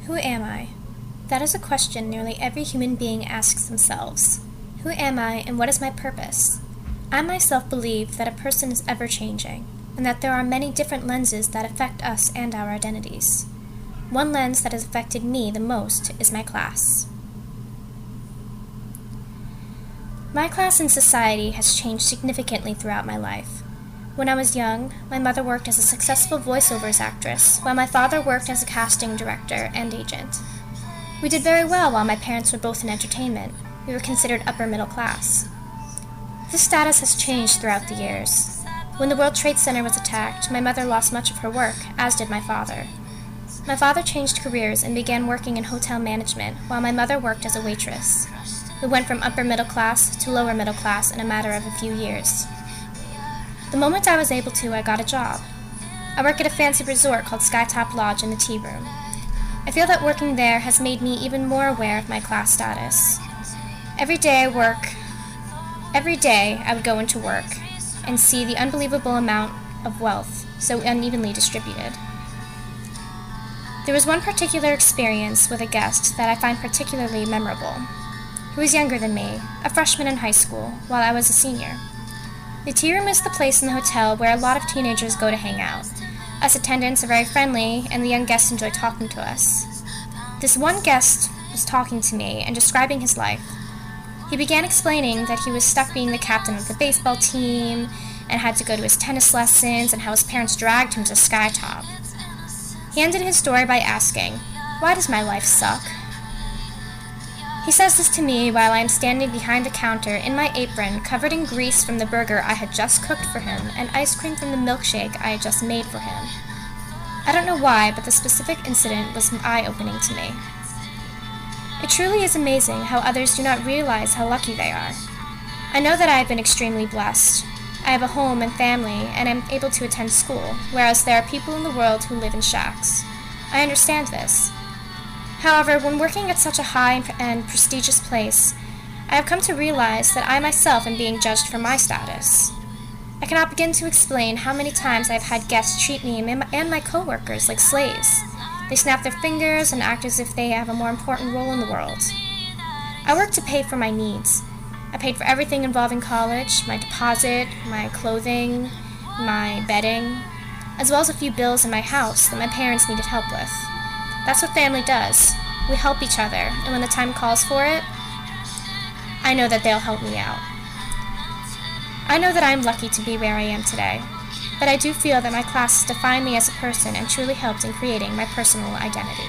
Who am I? That is a question nearly every human being asks themselves. Who am I and what is my purpose? I myself believe that a person is ever-changing, and that there are many different lenses that affect us and our identities. One lens that has affected me the most is my class. My class in society has changed significantly throughout my life. When I was young, my mother worked as a successful voiceovers actress, while my father worked as a casting director and agent. We did very well while my parents were both in entertainment. We were considered upper middle class. This status has changed throughout the years. When the World Trade Center was attacked, my mother lost much of her work, as did my father. My father changed careers and began working in hotel management, while my mother worked as a waitress. We went from upper middle class to lower middle class in a matter of a few years. The moment I was able to, I got a job. I work at a fancy resort called Skytop Lodge in the tea room. I feel that working there has made me even more aware of my class status. Every day I would go into work and see the unbelievable amount of wealth so unevenly distributed. There was one particular experience with a guest that I find particularly memorable. He was younger than me, a freshman in high school, while I was a senior. The tea room is the place in the hotel where a lot of teenagers go to hang out. Us attendants are very friendly, and the young guests enjoy talking to us. This one guest was talking to me and describing his life. He began explaining that he was stuck being the captain of the baseball team and had to go to his tennis lessons and how his parents dragged him to Skytop. He ended his story by asking, "Why does my life suck?" He says this to me while I am standing behind the counter in my apron covered in grease from the burger I had just cooked for him and ice cream from the milkshake I had just made for him. I don't know why, but the specific incident was eye-opening to me. It truly is amazing how others do not realize how lucky they are. I know that I have been extremely blessed. I have a home and family, and am able to attend school, whereas there are people in the world who live in shacks. I understand this. However, when working at such a high and prestigious place, I have come to realize that I myself am being judged for my status. I cannot begin to explain how many times I have had guests treat me and my coworkers like slaves. They snap their fingers and act as if they have a more important role in the world. I work to pay for my needs. I paid for everything involving college, my deposit, my clothing, my bedding, as well as a few bills in my house that my parents needed help with. That's what family does. We help each other, and when the time calls for it, I know that they'll help me out. I know that I am lucky to be where I am today, but I do feel that my class has defined me as a person and truly helped in creating my personal identity.